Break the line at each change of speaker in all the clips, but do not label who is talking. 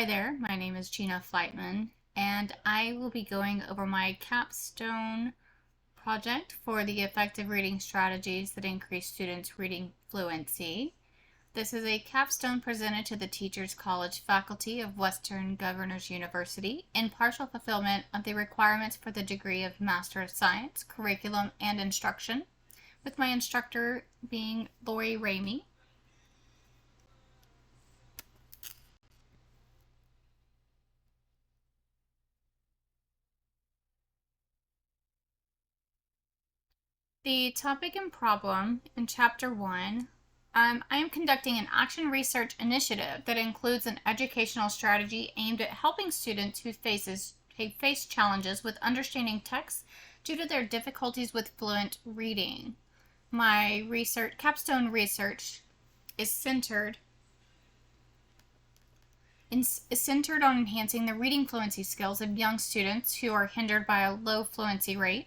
Hi there, my name is Gina Fleitman, and I will be going over my capstone project for the effective reading strategies that increase students' reading fluency. This is a capstone presented to the Teachers College faculty of Western Governors University in partial fulfillment of the requirements for the degree of Master of Science, Curriculum, and Instruction, with my instructor being Lori Ramey. The topic and problem in Chapter 1, I am conducting an action research initiative that includes an educational strategy aimed at helping students who face challenges with understanding text due to their difficulties with fluent reading. My capstone research is centered on enhancing the reading fluency skills of young students who are hindered by a low fluency rate,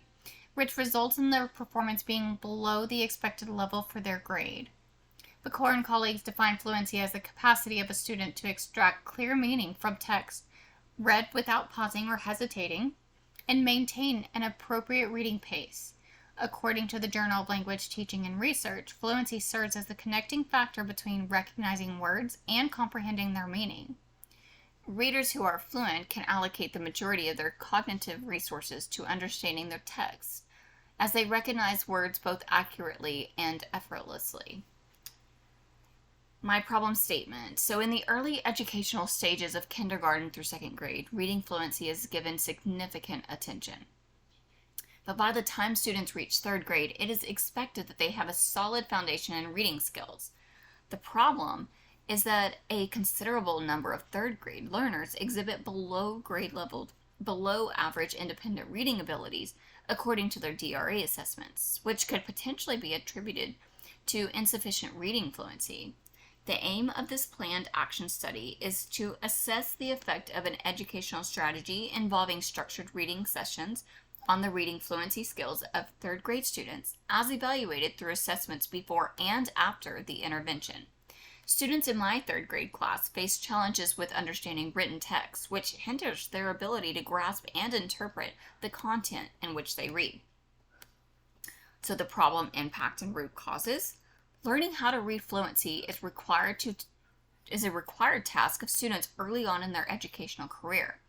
which results in their performance being below the expected level for their grade. Bakor and colleagues define fluency as the capacity of a student to extract clear meaning from text, read without pausing or hesitating, and maintain an appropriate reading pace. According to the Journal of Language Teaching and Research, fluency serves as the connecting factor between recognizing words and comprehending their meaning. Readers who are fluent can allocate the majority of their cognitive resources to understanding their text, as they recognize words both accurately and effortlessly. My problem statement. So in the early educational stages of kindergarten through second grade, reading fluency is given significant attention. But by the time students reach third grade, it is expected that they have a solid foundation in reading skills. The problem is that a considerable number of third grade learners exhibit below average independent reading abilities according to their DRA assessments, which could potentially be attributed to insufficient reading fluency. The aim of this planned action study is to assess the effect of an educational strategy involving structured reading sessions on the reading fluency skills of third grade students as evaluated through assessments before and after the intervention. Students in my third grade class face challenges with understanding written text, which hinders their ability to grasp and interpret the content in which they read. So the problem, impact, and root causes. Learning how to read fluency is a required task of students early on in their educational career.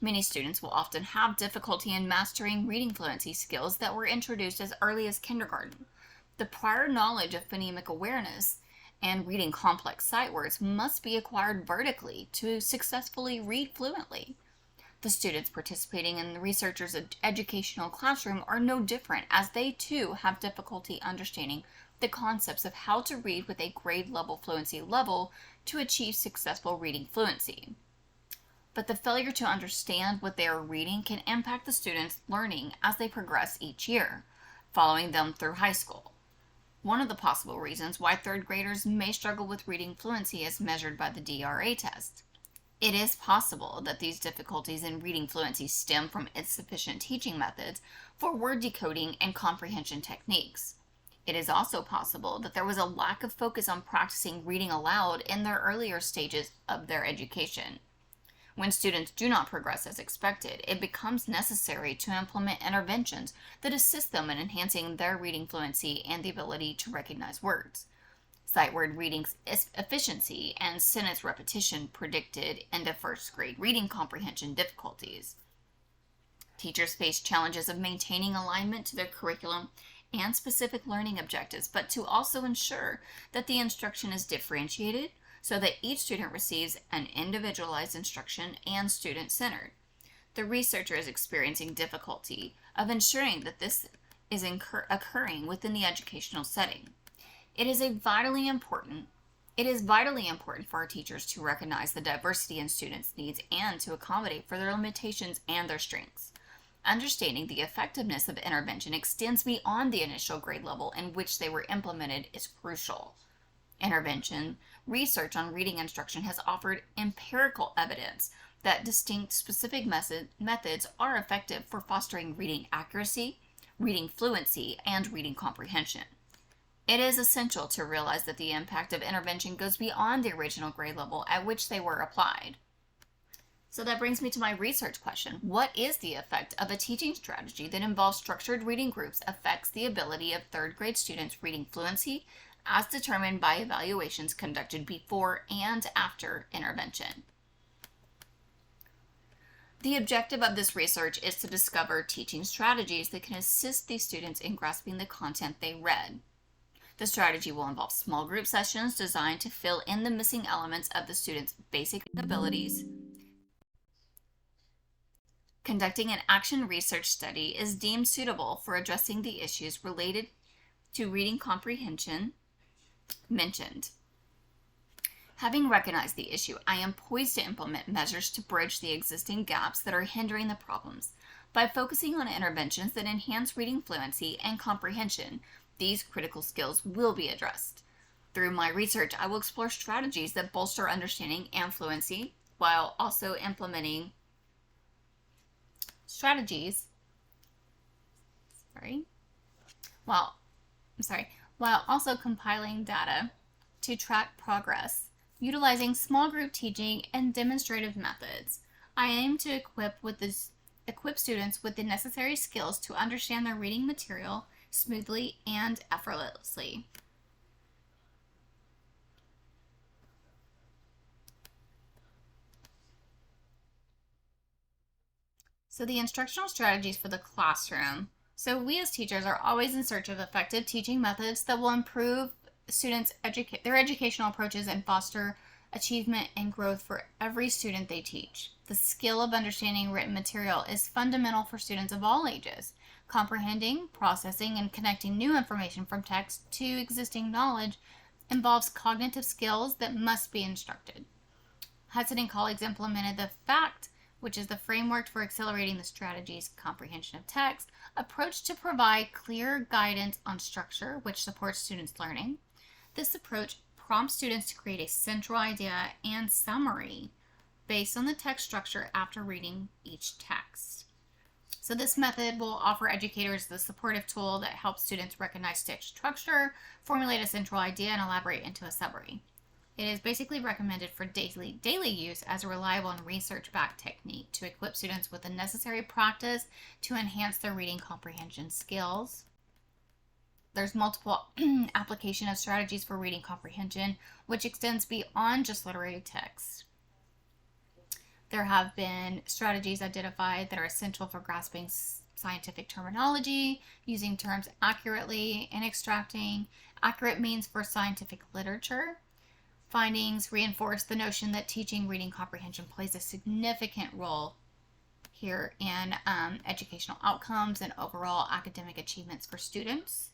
Many students will often have difficulty in mastering reading fluency skills that were introduced as early as kindergarten. The prior knowledge of phonemic awareness and reading complex sight words must be acquired vertically to successfully read fluently. The students participating in the researchers' educational classroom are no different, as they too have difficulty understanding the concepts of how to read with a grade level fluency level to achieve successful reading fluency. But the failure to understand what they are reading can impact the students' learning as they progress each year, following them through high school. One of the possible reasons why third graders may struggle with reading fluency is measured by the DRA test. It is possible that these difficulties in reading fluency stem from insufficient teaching methods for word decoding and comprehension techniques. It is also possible that there was a lack of focus on practicing reading aloud in their earlier stages of their education. When students do not progress as expected, it becomes necessary to implement interventions that assist them in enhancing their reading fluency and the ability to recognize words. Sight word reading efficiency and sentence repetition predicted into first grade reading comprehension difficulties. Teachers face challenges of maintaining alignment to their curriculum and specific learning objectives, but to also ensure that the instruction is differentiated so that each student receives an individualized instruction and student-centered. The researcher is experiencing difficulty of ensuring that this is occurring within the educational setting. It is vitally important for our teachers to recognize the diversity in students' needs and to accommodate for their limitations and their strengths. Understanding the effectiveness of intervention extends beyond the initial grade level in which they were implemented is crucial. Intervention research on reading instruction has offered empirical evidence that distinct specific methods are effective for fostering reading accuracy, reading fluency, and reading comprehension. It is essential to realize that the impact of intervention goes beyond the original grade level at which they were applied. So that brings me to my research question. What is the effect of a teaching strategy that involves structured reading groups affects the ability of third grade students' reading fluency as determined by evaluations conducted before and after intervention? The objective of this research is to discover teaching strategies that can assist these students in grasping the content they read. The strategy will involve small group sessions designed to fill in the missing elements of the students' basic abilities. Conducting an action research study is deemed suitable for addressing the issues related to reading comprehension mentioned. Having recognized the issue, I am poised to implement measures to bridge the existing gaps that are hindering the problems. By focusing on interventions that enhance reading fluency and comprehension, these critical skills will be addressed. Through my research, I will explore strategies that bolster understanding and fluency while also implementing while also compiling data to track progress, utilizing small group teaching and demonstrative methods. I aim to equip students with the necessary skills to understand their reading material smoothly and effortlessly. So the instructional strategies for the classroom. So we as teachers are always in search of effective teaching methods that will improve students' their educational approaches and foster achievement and growth for every student they teach. The skill of understanding written material is fundamental for students of all ages. Comprehending, processing, and connecting new information from text to existing knowledge involves cognitive skills that must be instructed. Hudson and colleagues implemented the FACT, which is the framework for accelerating the strategy's comprehension of text, approach to provide clear guidance on structure, which supports students' learning. This approach prompts students to create a central idea and summary based on the text structure after reading each text. So this method will offer educators the supportive tool that helps students recognize text structure, formulate a central idea, and elaborate into a summary. It is basically recommended for daily use as a reliable and research-backed technique to equip students with the necessary practice to enhance their reading comprehension skills. There's multiple application of strategies for reading comprehension, which extends beyond just literary text. There have been strategies identified that are essential for grasping scientific terminology, using terms accurately, and extracting accurate means for scientific literature. Findings reinforce the notion that teaching reading comprehension plays a significant role here in educational outcomes and overall academic achievements for students.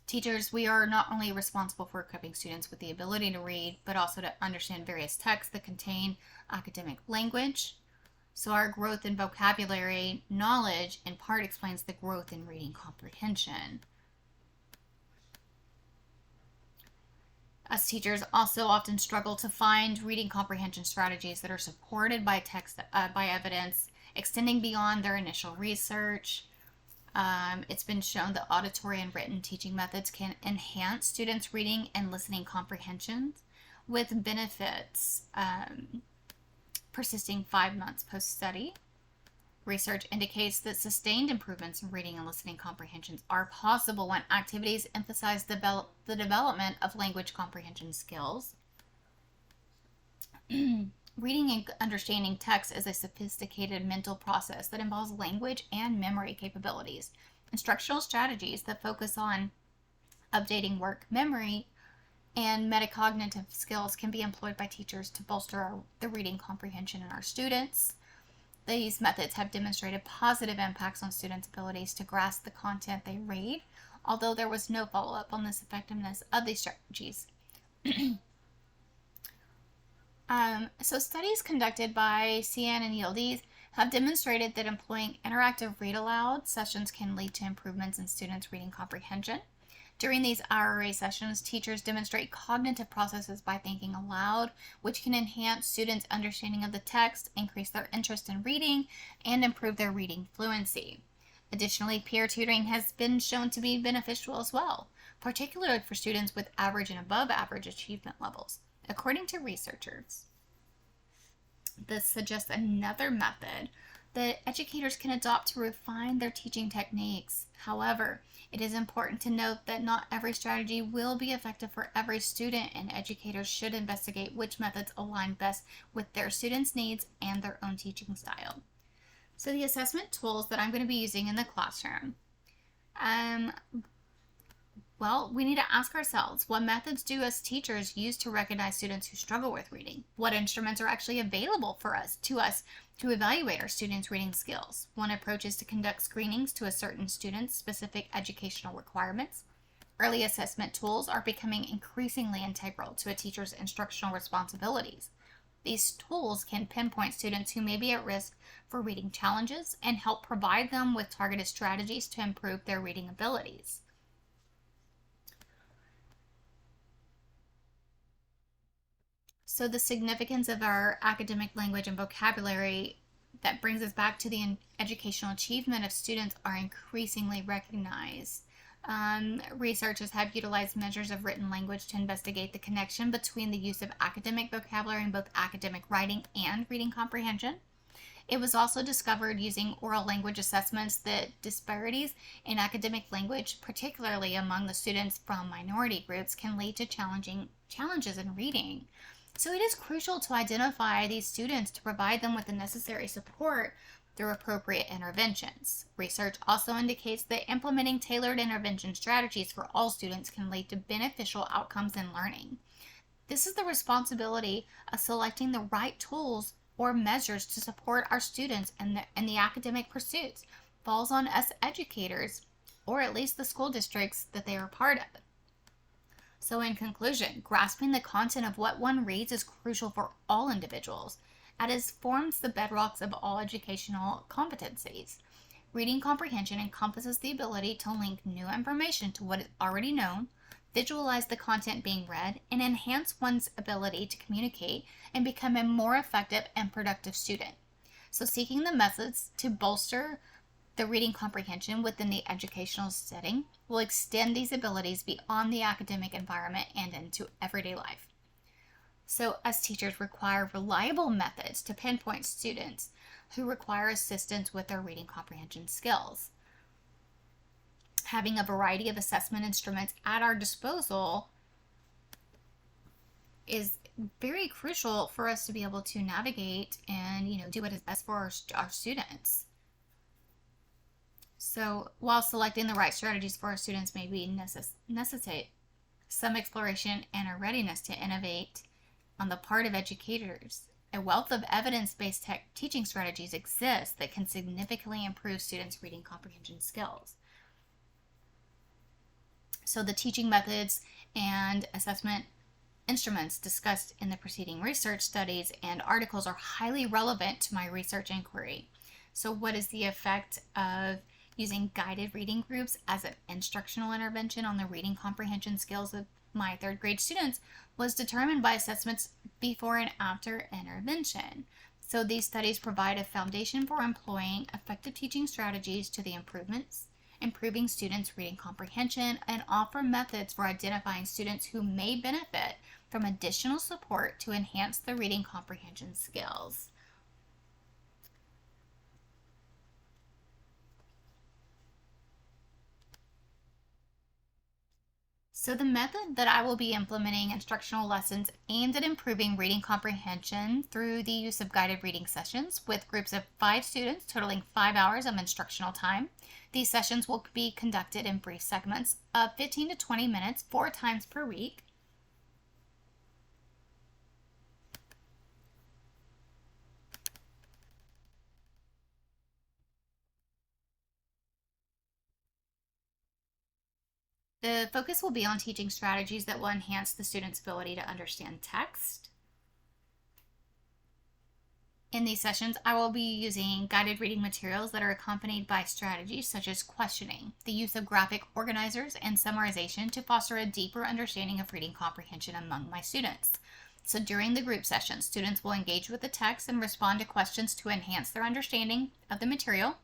Teachers, we are not only responsible for equipping students with the ability to read, but also to understand various texts that contain academic language. So our growth in vocabulary knowledge in part explains the growth in reading comprehension. Us teachers also often struggle to find reading comprehension strategies that are supported by by evidence, extending beyond their initial research. It's been shown that auditory and written teaching methods can enhance students' reading and listening comprehensions, with benefits persisting 5 months post-study. Research indicates that sustained improvements in reading and listening comprehensions are possible when activities emphasize the development of language comprehension skills. Reading and understanding text is a sophisticated mental process that involves language and memory capabilities. Instructional strategies that focus on updating work memory and metacognitive skills can be employed by teachers to bolster the reading comprehension in our students. These methods have demonstrated positive impacts on students' abilities to grasp the content they read, although there was no follow-up on this effectiveness of these strategies. So studies conducted by CN and ELDs have demonstrated that employing interactive read-aloud sessions can lead to improvements in students' reading comprehension. During these RRA sessions, teachers demonstrate cognitive processes by thinking aloud, which can enhance students' understanding of the text, increase their interest in reading, and improve their reading fluency. Additionally, peer tutoring has been shown to be beneficial as well, particularly for students with average and above average achievement levels, according to researchers. This suggests another method that educators can adopt to refine their teaching techniques. However, it is important to note that not every strategy will be effective for every student, and educators should investigate which methods align best with their students' needs and their own teaching style. So, the assessment tools that I'm going to be using in the classroom. Um, well, we need to ask ourselves, what methods do us teachers use to recognize students who struggle with reading? What instruments are actually available for us to evaluate our students' reading skills? One approach is to conduct screenings to a certain student's specific educational requirements. Early assessment tools are becoming increasingly integral to a teacher's instructional responsibilities. These tools can pinpoint students who may be at risk for reading challenges and help provide them with targeted strategies to improve their reading abilities. So the significance of our academic language and vocabulary that brings us back to the educational achievement of students are increasingly recognized. Researchers have utilized measures of written language to investigate the connection between the use of academic vocabulary in both academic writing and reading comprehension. It was also discovered using oral language assessments that disparities in academic language, particularly among the students from minority groups, can lead to challenges in reading. So it is crucial to identify these students to provide them with the necessary support through appropriate interventions. Research also indicates that implementing tailored intervention strategies for all students can lead to beneficial outcomes in learning. This is the responsibility of selecting the right tools or measures to support our students in the academic pursuits falls on us educators, or at least the school districts that they are part of. So in conclusion, grasping the content of what one reads is crucial for all individuals, as it forms the bedrocks of all educational competencies. Reading comprehension encompasses the ability to link new information to what is already known, visualize the content being read, and enhance one's ability to communicate and become a more effective and productive student. So seeking the methods to bolster the reading comprehension within the educational setting will extend these abilities beyond the academic environment and into everyday life. So, us teachers require reliable methods to pinpoint students who require assistance with their reading comprehension skills. Having a variety of assessment instruments at our disposal is very crucial for us to be able to navigate and do what is best for our students. So while selecting the right strategies for our students may be necessitate some exploration and a readiness to innovate on the part of educators, a wealth of evidence-based teaching strategies exist that can significantly improve students' reading comprehension skills. So the teaching methods and assessment instruments discussed in the preceding research studies and articles are highly relevant to my research inquiry. So what is the effect of using guided reading groups as an instructional intervention on the reading comprehension skills of my third grade students was determined by assessments before and after intervention. So these studies provide a foundation for employing effective teaching strategies to the improving students' reading comprehension, and offer methods for identifying students who may benefit from additional support to enhance their reading comprehension skills. So the method that I will be implementing instructional lessons aimed at improving reading comprehension through the use of guided reading sessions with groups of 5 students totaling 5 hours of instructional time. These sessions will be conducted in brief segments of 15 to 20 minutes 4 times per week. The focus will be on teaching strategies that will enhance the student's ability to understand text. In these sessions, I will be using guided reading materials that are accompanied by strategies such as questioning, the use of graphic organizers, and summarization to foster a deeper understanding of reading comprehension among my students. So during the group sessions, students will engage with the text and respond to questions to enhance their understanding of the material.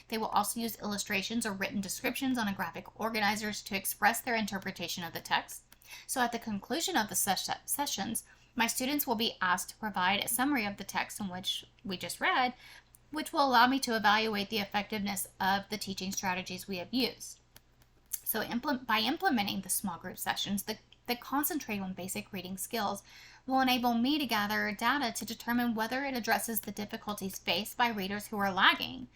They will also use illustrations or written descriptions on a graphic organizers to express their interpretation of the text. So at the conclusion of the sessions, My students will be asked to provide a summary of the text in which we just read, which will allow me to evaluate the effectiveness of the teaching strategies we have used. So by implementing the small group sessions that concentrate on basic reading skills will enable me to gather data to determine whether it addresses the difficulties faced by readers who are lagging.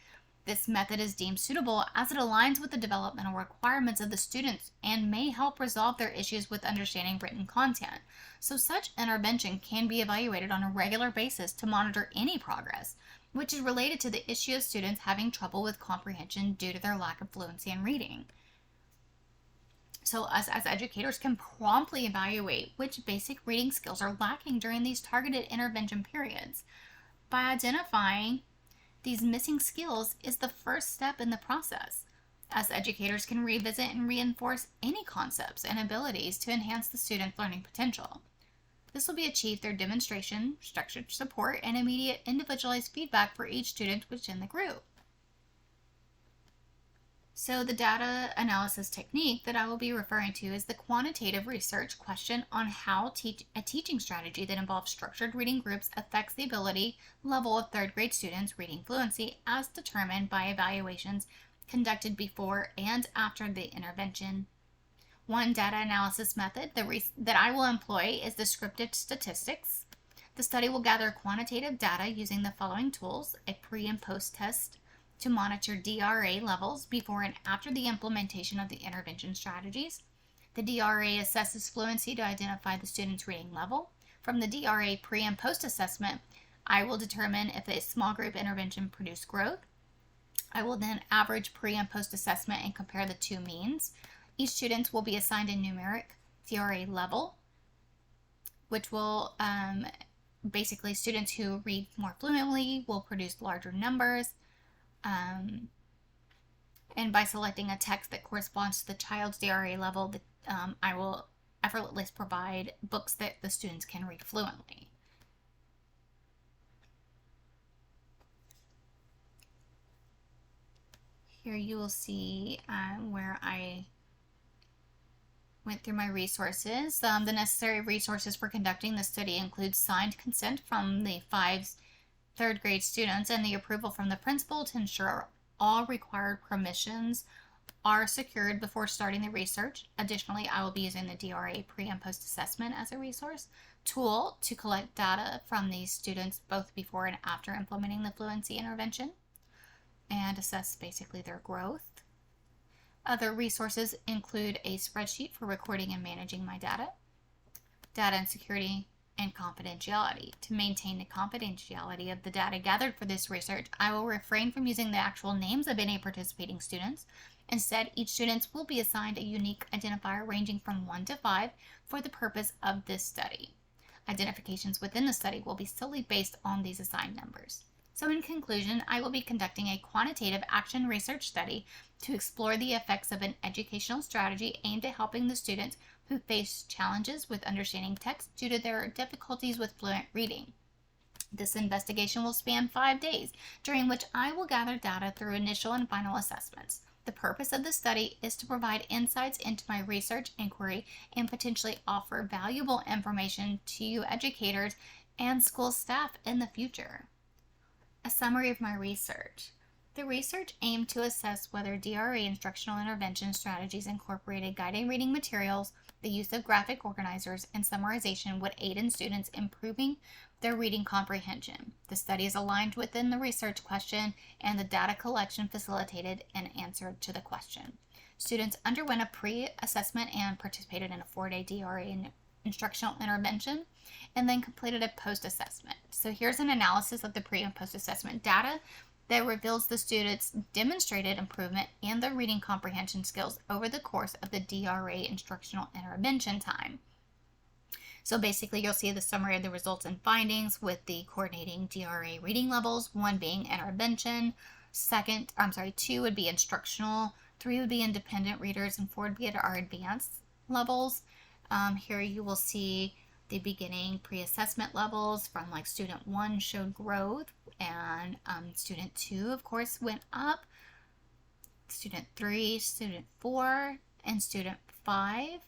This method is deemed suitable as it aligns with the developmental requirements of the students and may help resolve their issues with understanding written content. So such intervention can be evaluated on a regular basis to monitor any progress, which is related to the issue of students having trouble with comprehension due to their lack of fluency in reading. So us as educators can promptly evaluate which basic reading skills are lacking during these targeted intervention periods. By identifying these missing skills is the first step in the process. Us educators can revisit and reinforce any concepts and abilities to enhance the student's learning potential. This will be achieved through demonstration, structured support, and immediate individualized feedback for each student within the group. So the data analysis technique that I will be referring to is the quantitative research question on how a teaching strategy that involves structured reading groups affects the ability level of third grade students' reading fluency as determined by evaluations conducted before and after the intervention. One data analysis method that I will employ is descriptive statistics. The study will gather quantitative data using the following tools: a pre and post test to monitor DRA levels before and after the implementation of the intervention strategies. The DRA assesses fluency to identify the student's reading level. From the DRA pre and post assessment, I will determine if a small group intervention produced growth. I will then average pre and post assessment and compare the two means. Each student will be assigned a numeric DRA level, which will basically students who read more fluently will produce larger numbers. And by selecting a text that corresponds to the child's DRA level, I will effortlessly provide books that the students can read fluently. Here you will see where I went through my resources. The necessary resources for conducting the study include signed consent from the 5 third grade students and the approval from the principal to ensure all required permissions are secured before starting the research. Additionally, I will be using the DRA pre and post assessment as a resource tool to collect data from these students both before and after implementing the fluency intervention and assess basically their growth. Other resources include a spreadsheet for recording and managing my data and security, and confidentiality. To maintain the confidentiality of the data gathered for this research, I will refrain from using the actual names of any participating students. Instead, each student will be assigned a unique identifier ranging from 1 to 5 for the purpose of this study. Identifications within the study will be solely based on these assigned numbers. So in conclusion, I will be conducting a quantitative action research study to explore the effects of an educational strategy aimed at helping the students who face challenges with understanding text due to their difficulties with fluent reading. This investigation will span 5 days, during which I will gather data through initial and final assessments. The purpose of the study is to provide insights into my research inquiry and potentially offer valuable information to you educators and school staff in the future. A summary of my research. The research aimed to assess whether DRA instructional intervention strategies incorporated guided reading materials, the use of graphic organizers, and summarization would aid in students improving their reading comprehension. The study is aligned within the research question, and the data collection facilitated an answer to the question. Students underwent a pre-assessment and participated in a 4-day DRA instructional intervention, and then completed a post-assessment. So here's an analysis of the pre- and post-assessment data that reveals the students demonstrated improvement in their reading comprehension skills over the course of the DRA instructional intervention time. So basically, you'll see the summary of the results and findings with the coordinating DRA reading levels, 1 being intervention, 2 would be instructional, 3 would be independent readers, and 4 would be at our advanced levels. Here you will see the beginning pre-assessment levels from like student 1 showed growth, and student 2 of course went up, student 3, student 4, and student 5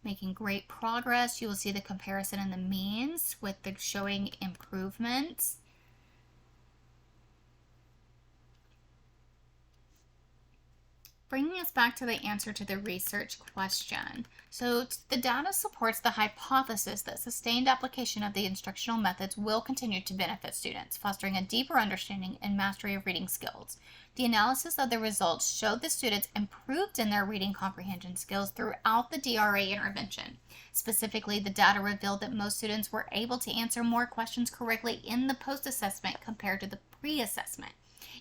making great progress. You will see the comparison in the means with the showing improvements. Bringing us back to the answer to the research question. So the data supports the hypothesis that sustained application of the instructional methods will continue to benefit students, fostering a deeper understanding and mastery of reading skills. The analysis of the results showed the students improved in their reading comprehension skills throughout the DRA intervention. Specifically, the data revealed that most students were able to answer more questions correctly in the post-assessment compared to the pre-assessment,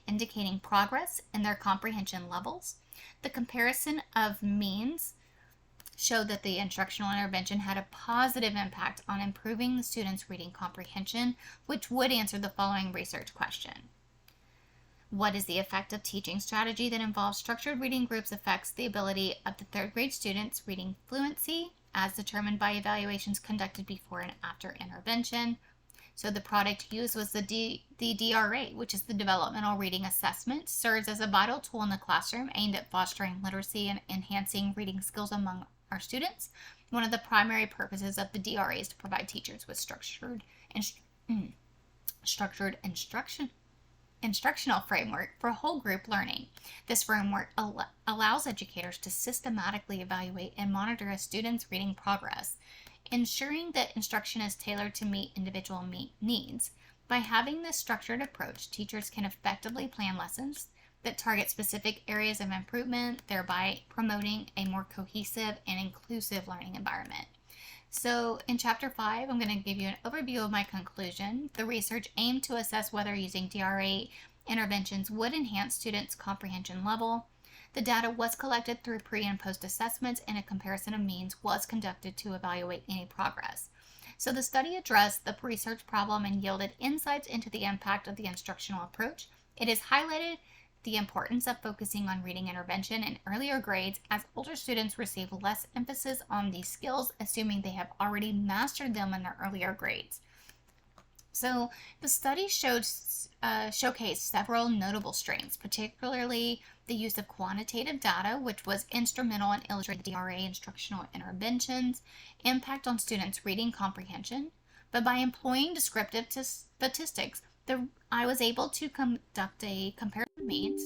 indicating progress in their comprehension levels. The comparison of means showed that the instructional intervention had a positive impact on improving the students' reading comprehension, which would answer the following research question. What is the effect of teaching strategy that involves structured reading groups affects the ability of the third grade students' reading fluency as determined by evaluations conducted before and after intervention? So the product used was the DRA, which is the Developmental Reading Assessment, serves as a vital tool in the classroom aimed at fostering literacy and enhancing reading skills among our students. One of the primary purposes of the DRA is to provide teachers with structured instructional framework for whole group learning. This framework allows educators to systematically evaluate and monitor a student's reading progress, ensuring that instruction is tailored to meet individual needs. By having this structured approach, teachers can effectively plan lessons that target specific areas of improvement, thereby promoting a more cohesive and inclusive learning environment. So in Chapter 5, I'm going to give you an overview of my conclusion. The research aimed to assess whether using DRA interventions would enhance students' comprehension level. The data was collected through pre- and post-assessments, and a comparison of means was conducted to evaluate any progress. So the study addressed the research problem and yielded insights into the impact of the instructional approach. It has highlighted the importance of focusing on reading intervention in earlier grades, as older students receive less emphasis on these skills, assuming they have already mastered them in their earlier grades. So the study showcased several notable strengths, particularly the use of quantitative data, which was instrumental in illustrating the DRA instructional interventions, impact on students' reading comprehension. But by employing descriptive statistics, I was able to conduct a comparative means